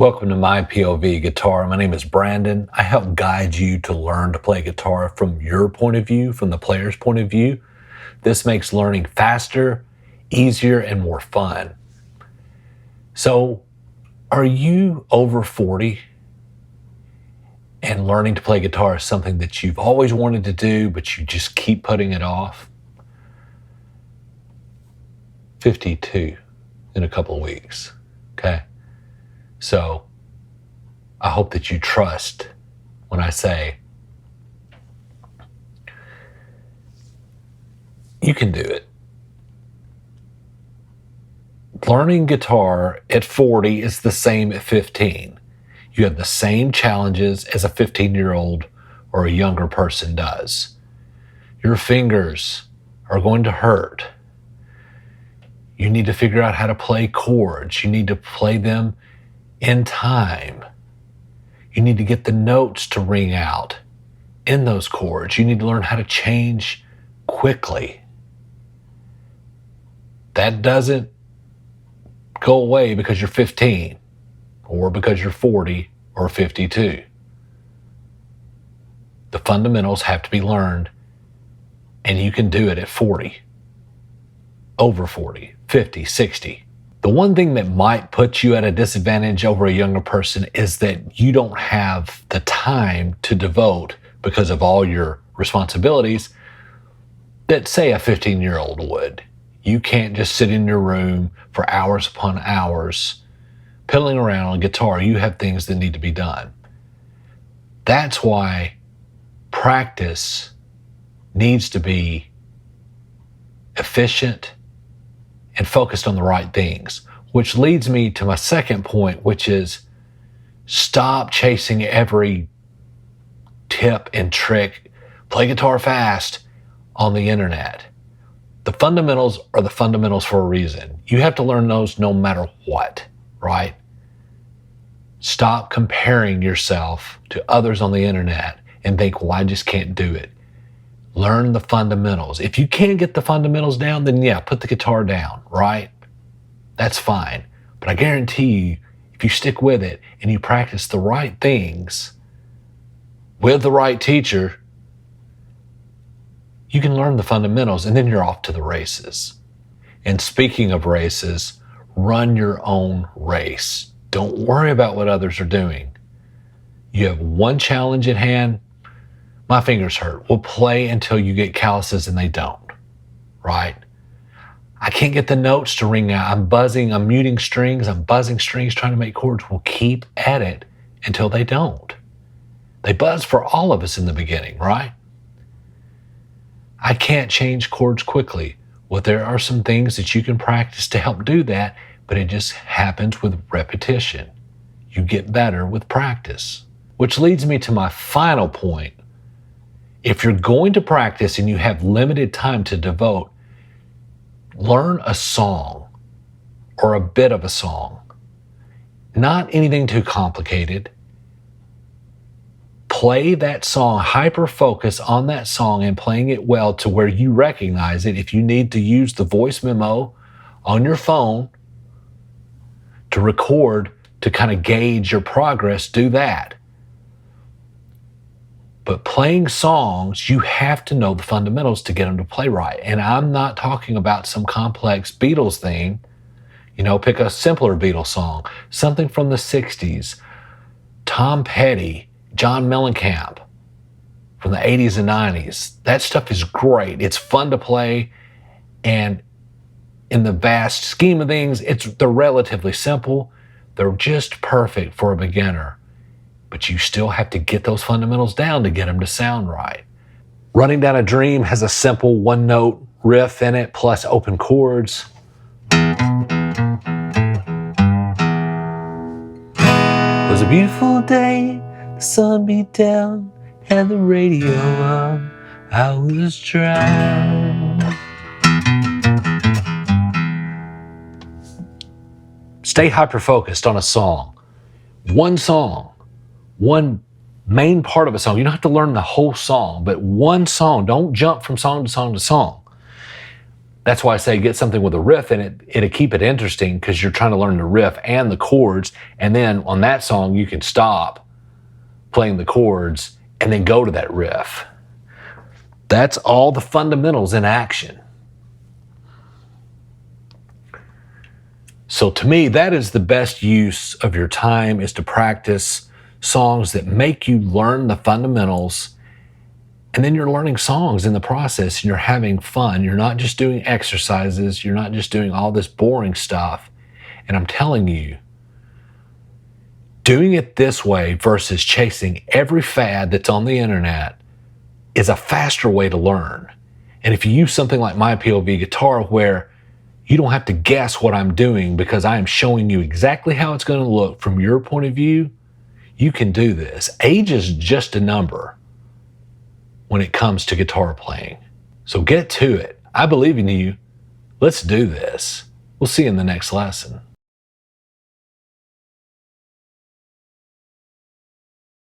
Welcome to MyPOVGuitar. My name is Brandon. I help guide you to learn to play guitar from your point of view, from the player's point of view. This makes learning faster, easier, and more fun. So, are you over 40 and learning to play guitar is something that you've always wanted to do, but you just keep putting it off? 52 in a couple of weeks, okay? So I hope that you trust when I say you can do it. Learning guitar at 40 is the same at 15. You have the same challenges as a 15-year-old or a younger person does. Your fingers are going to hurt. You need to figure out how to play chords. You need to play them in time. You need to get the notes to ring out in those chords. You need to learn how to change quickly. That doesn't go away because you're 15 or because you're 40 or 52. The fundamentals have to be learned, and you can do it at 40, over 40, 50, 60. The one thing that might put you at a disadvantage over a younger person is that you don't have the time to devote because of all your responsibilities that, say, a 15-year-old would. You can't just sit in your room for hours upon hours piddling around on a guitar. You have things that need to be done. That's why practice needs to be efficient and focused on the right things, which leads me to my second point, which is stop chasing every tip and trick, play guitar fast on the internet. The fundamentals are the fundamentals for a reason. You have to learn those no matter what, right? Stop comparing yourself to others on the internet and think, well, I just can't do it. Learn the fundamentals. If you can't get the fundamentals down, then yeah, put the guitar down, right? That's fine. But I guarantee you, if you stick with it and you practice the right things with the right teacher, you can learn the fundamentals and then you're off to the races. And speaking of races, run your own race. Don't worry about what others are doing. You have one challenge at hand. My fingers hurt. We'll play until you get calluses and they don't, right? I can't get the notes to ring out. I'm buzzing, I'm muting strings, I'm buzzing strings, trying to make chords. We'll keep at it until they don't. They buzz for all of us in the beginning, right? I can't change chords quickly. Well, there are some things that you can practice to help do that, but it just happens with repetition. You get better with practice. Which leads me to my final point. If you're going to practice and you have limited time to devote, learn a song or a bit of a song. Not anything too complicated. Play that song, hyper-focus on that song and playing it well to where you recognize it. If you need to use the voice memo on your phone to record to kind of gauge your progress, do that. But playing songs, you have to know the fundamentals to get them to play right. And I'm not talking about some complex Beatles thing. You know, pick a simpler Beatles song, something from the 60s, Tom Petty, John Mellencamp from the 80s and 90s. That stuff is great. It's fun to play. And in the vast scheme of things, they're relatively simple. They're just perfect for a beginner. But you still have to get those fundamentals down to get them to sound right. Running Down a Dream has a simple one-note riff in it, plus open chords. It was a beautiful day, the sun beat down, had the radio on, I was drowned. Stay hyper-focused on a song. One main part of a song. You don't have to learn the whole song, but one song. Don't jump from song to song to song. That's why I say get something with a riff in it. It'll keep it interesting because you're trying to learn the riff and the chords. And then on that song, you can stop playing the chords and then go to that riff. That's all the fundamentals in action. So to me, that is the best use of your time, is to practice songs that make you learn the fundamentals. And then you're learning songs in the process and you're having fun. You're not just doing exercises. You're not just doing all this boring stuff. And I'm telling you, doing it this way versus chasing every fad that's on the internet is a faster way to learn. And if you use something like MyPOVGuitar, where you don't have to guess what I'm doing because I am showing you exactly how it's going to look from your point of view, you can do this. Age is just a number when it comes to guitar playing. So get to it. I believe in you. Let's do this. We'll see you in the next lesson.